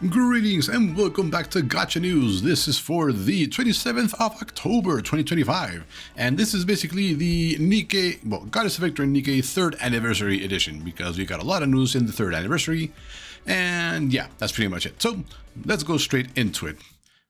Greetings and welcome back to Gacha News. This is for the 27th of October 2025, and this is basically the Nikke, Goddess of Victory Nikke 3rd Anniversary Edition, because we got a lot of news in the 3rd anniversary, and yeah, that's pretty much it. So let's go straight into it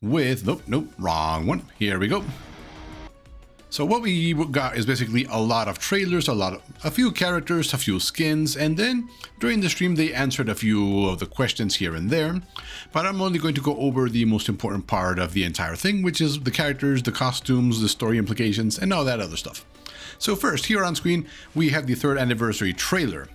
with, nope, wrong one. Here we go. So what we got is basically a lot of trailers, a few characters, a few skins, and then during the stream they answered a few of the questions here and there. But I'm only going to go over the most important part of the entire thing, which is the characters, the costumes, the story implications, and all that other stuff. So first, here on screen, we have the 3rd anniversary trailer.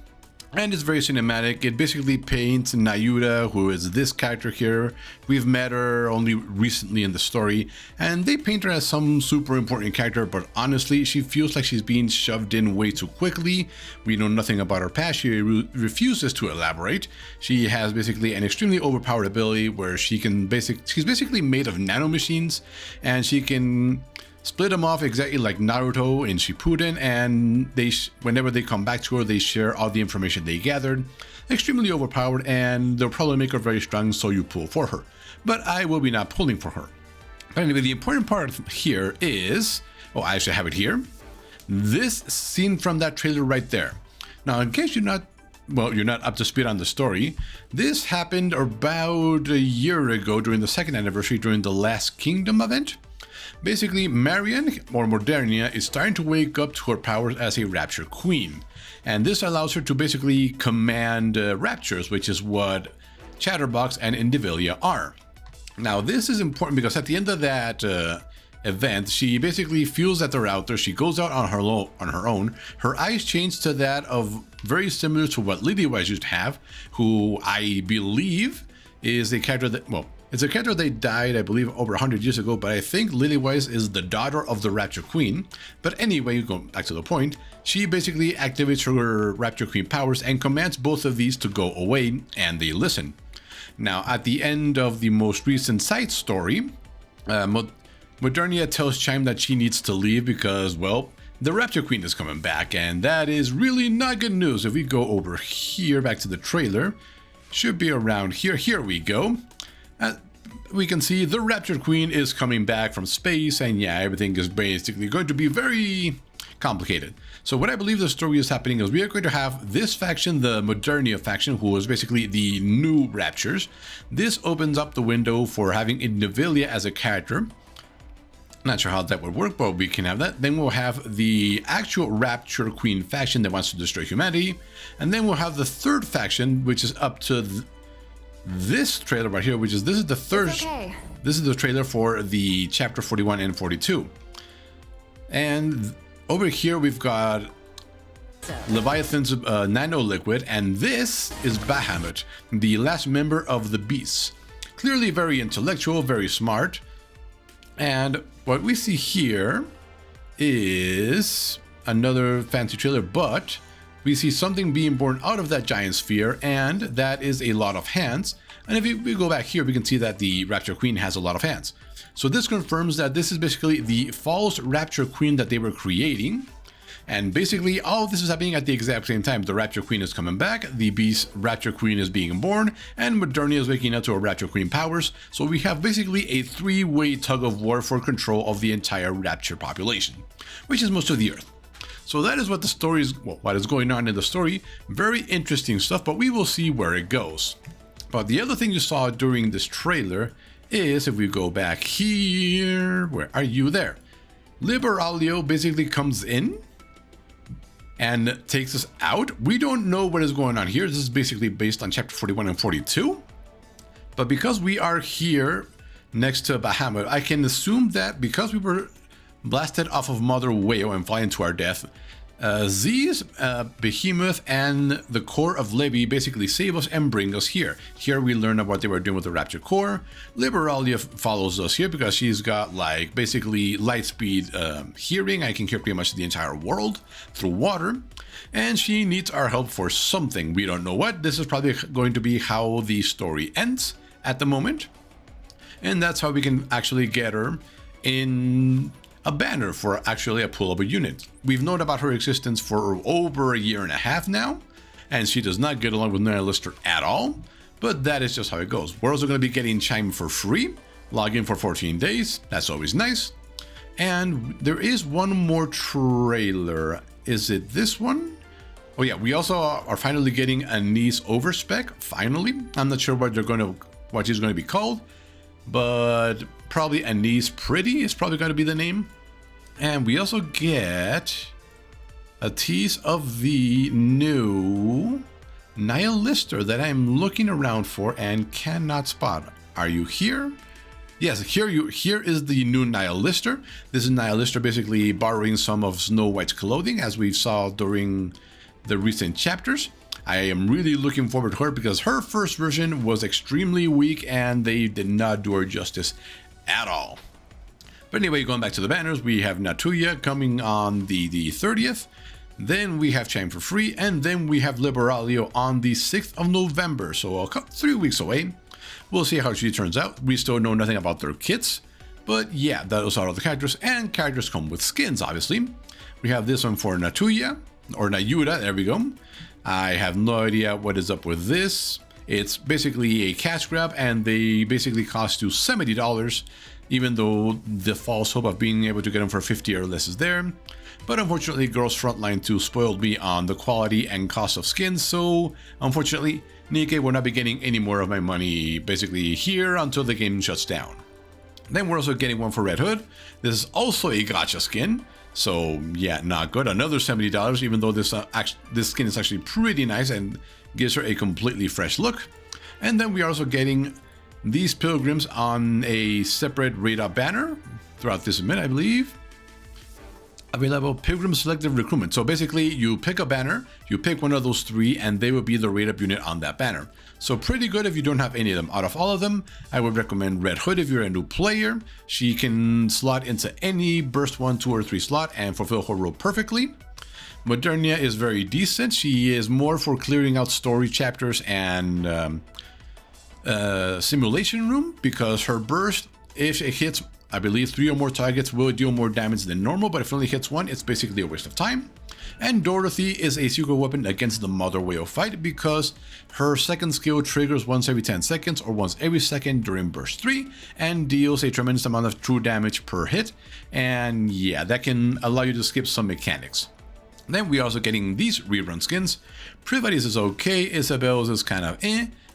And it's very cinematic. It basically paints Nayuda, who is this character here. We've met her only recently in the story, and they paint her as some super important character, but honestly, she feels like she's being shoved in way too quickly. We know nothing about her past. She refuses to elaborate. She has basically an extremely overpowered ability where she's basically made of nanomachines, and she can split them off exactly like Naruto in Shippuden, and whenever they come back to her, they share all the information they gathered. Extremely overpowered, and they'll probably make her very strong, so you pull for her. But I will be not pulling for her. But anyway, the important part here is, I actually have it here. This scene from that trailer right there. Now, in case you're not up to speed on the story, this happened about a year ago during the 2nd anniversary, during the Last Kingdom event. Basically, Marian, or Modernia, is starting to wake up to her powers as a Rapture Queen. And this allows her to basically command Raptures, which is what Chatterbox and Indivilia are. Now, this is important because at the end of that event, she basically feels that they're out there. She goes out on her own. Her eyes change to that of very similar to what Lillywise used to have, who I believe is a character that, it's a character that died, I believe, over 100 years ago, but I think Lillywise is the daughter of the Rapture Queen. But anyway, going back to the point, she basically activates her Rapture Queen powers and commands both of these to go away, and they listen. Now, at the end of the most recent side story, Modernia tells Chime that she needs to leave because, the Rapture Queen is coming back, and that is really not good news. If we go over here, back to the trailer, should be around here. Here we go. We can see the Rapture Queen is coming back from space, and yeah, everything is basically going to be very complicated. So what I believe the story is happening is we are going to have this faction, the Modernia faction, who is basically the new Raptures. This opens up the window for having Indivilia as a character. Not sure how that would work, but we can have that. Then we'll have the actual Rapture Queen faction that wants to destroy humanity. And then we'll have the 3rd faction, which is up to this trailer right here, this is the third. Okay. This is the trailer for the chapter 41 and 42. And over here we've got Leviathan's nano liquid, and this is Bahamut, the last member of the Beasts. Clearly very intellectual, very smart. And what we see here is another fancy trailer, but we see something being born out of that giant sphere, and that is a lot of hands. And if we go back here, we can see that the Rapture Queen has a lot of hands. So this confirms that this is basically the false Rapture Queen that they were creating. And basically all of this is happening at the exact same time. The Rapture Queen is coming back, the Beast Rapture Queen is being born, and Modernia is waking up to her Rapture Queen powers. So we have basically a 3-way tug of war for control of the entire Rapture population, which is most of the Earth. So that is what the story is, what is going on in the story. Very interesting stuff, but we will see where it goes. But the other thing you saw during this trailer is, if we go back here, where are you there? Liberalia basically comes in and takes us out. We don't know what is going on here. This is basically based on chapter 41 and 42. But because we are here next to Bahamut, I can assume that because we were blasted off of Mother Whale and flying to our death, Z's, Behemoth, and the core of Levi basically save us and bring us here. Here we learn about what they were doing with the Rapture core. Liberalia follows us here because she's got basically light speed hearing. I can hear pretty much the entire world through water. And she needs our help for something. We don't know what. This is probably going to be how the story ends at the moment. And that's how we can actually get her in a banner for actually a pullable unit. We've known about her existence for over a year and a half now, and she does not get along with Nihilister at all. But that is just how it goes. We're also going to be getting Chime for free. Log in for 14 days. That's always nice. And there is one more trailer. Is it this one? Oh yeah, we also are finally getting Anise Overspec. Finally. I'm not sure what she's going to be called. But probably Anise Pretty is probably going to be the name. And we also get a tease of the new Nihilister that I'm looking around for and cannot spot. Are you here? Yes, here is the new Nihilister. This is Nihilister basically borrowing some of Snow White's clothing, as we saw during the recent chapters. I am really looking forward to her because her first version was extremely weak and they did not do her justice at all. But anyway, going back to the banners, we have Natuya coming on the 30th. Then we have Chime for free, and then we have Liberalio on the 6th of November, so 3 weeks away. We'll see how she turns out. We still know nothing about their kits, but yeah, those are all the characters, and characters come with skins, obviously. We have this one for Natuya, or Nayuda, there we go. I have no idea what is up with this. It's basically a cash grab, and they basically cost you $70, even though the false hope of being able to get them for 50 or less is there. But unfortunately, Girls Frontline 2 spoiled me on the quality and cost of skins, so unfortunately, Nikke will not be getting any more of my money basically here until the game shuts down. Then we're also getting one for Red Hood. This is also a gacha skin, so yeah, not good. Another $70, even though this skin is actually pretty nice and gives her a completely fresh look. And then we are also getting these pilgrims on a separate raid-up banner throughout this event, I believe. Available Pilgrim Selective Recruitment. So basically, you pick a banner, you pick one of those three, and they will be the raid-up unit on that banner. So pretty good if you don't have any of them. Out of all of them, I would recommend Red Hood if you're a new player. She can slot into any Burst 1, 2, or 3 slot and fulfill her role perfectly. Modernia is very decent. She is more for clearing out story chapters and simulation room, because her burst, if it hits, I believe 3 or more targets, will deal more damage than normal, but if it only hits 1, it's basically a waste of time. And Dorothy is a secret weapon against the Mother Whale fight, because her second skill triggers once every 10 seconds or once every second during burst 3 and deals a tremendous amount of true damage per hit. And yeah, that can allow you to skip some mechanics. Then we're also getting these rerun skins. Privatis is okay, Isabel's is kind of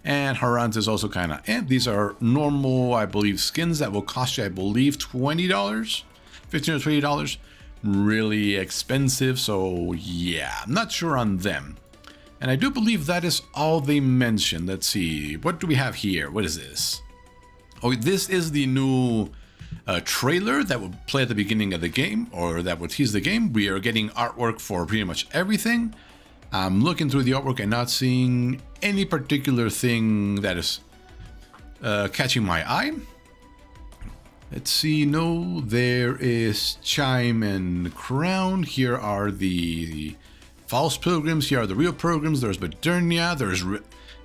and Haran's is also kind of These are normal, I believe, skins that will cost you, I believe, $20, $15 or $20. Really expensive, so yeah, I'm not sure on them. And I do believe that is all they mentioned. Let's see, what do we have here? What is this? Oh, this is the new trailer that will play at the beginning of the game, or that will tease the game. We are getting artwork for pretty much everything. I'm looking through the artwork and not seeing any particular thing that is catching my eye. Let's see, no, there is Chime and Crown. Here are the false pilgrims. Here are the real pilgrims. There's Modernia. There's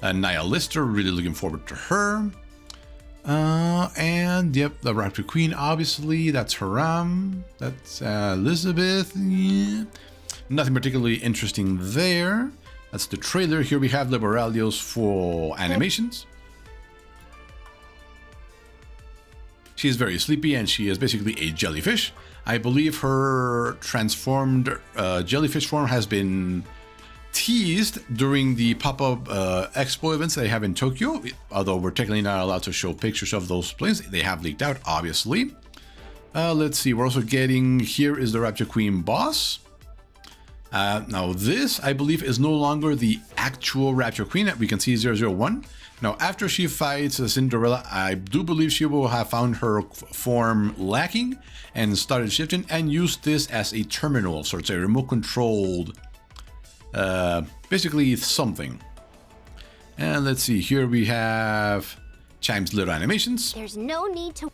Nihilister. Really looking forward to her. And yep, the Raptor Queen, obviously. That's Haram. That's Elizabeth. Yeah. Nothing particularly interesting there. That's the trailer. Here we have Liberalio's full animations. She is very sleepy and she is basically a jellyfish. I believe her transformed jellyfish form has been teased during the pop-up expo events they have in Tokyo, although we're technically not allowed to show pictures of those planes. They have leaked out, obviously. Let's see, we're also getting, here is the Raptor Queen boss. Now this, I believe, is no longer the actual Raptor Queen that we can see 001. Now, after she fights Cinderella, I do believe she will have found her form lacking and started shifting and used this as a terminal, so it's a remote controlled, basically something. And let's see, here we have Chime's little animations. There's no need to...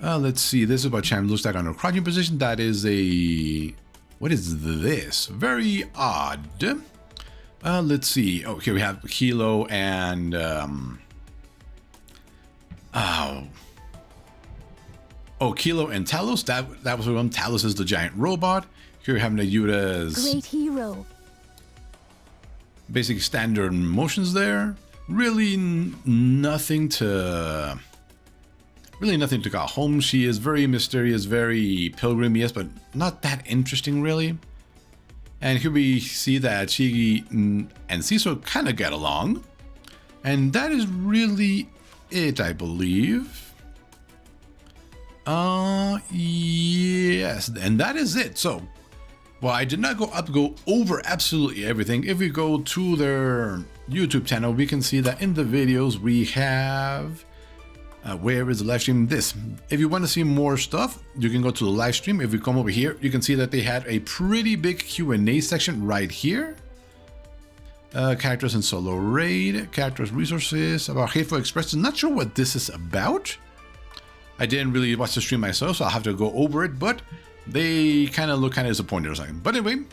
Let's see, this is what Chime looks like on her crouching position. That is a... What is this? Very odd. Let's see. Oh, here we have Hilo and... Kilo and Talos. That was one. Talos is the giant robot. Here we have Nayuta's... Great hero. basic standard motions there. Really nothing to call home. She is very mysterious, very pilgrim, yes, but not that interesting really. And here we see that she and Ciso kind of get along. And that is really it, I believe. Yes, and that is it. So, well, I did not go over absolutely everything. If we go to their YouTube channel, we can see that in the videos we have, where is the live stream? This. If you want to see more stuff, you can go to the live stream. If we come over here, you can see that they had a pretty big Q&A section right here. Characters in solo raid, characters resources, about Hateful Express. I'm not sure what this is about. I didn't really watch the stream myself, so I'll have to go over it, but they kind of look kind of disappointed or something. But anyway,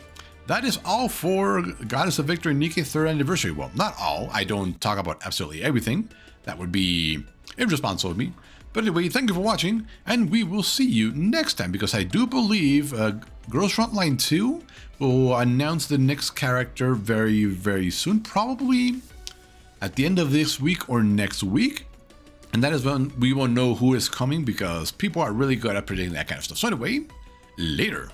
that is all for Goddess of Victory Nikke 3rd anniversary. Well, not all. I don't talk about absolutely everything. That would be irresponsible of me. But anyway, thank you for watching, and we will see you next time, because I do believe Girls Frontline 2 will announce the next character very, very soon. Probably at the end of this week or next week. And that is when we will know who is coming, because people are really good at predicting that kind of stuff. So anyway, later.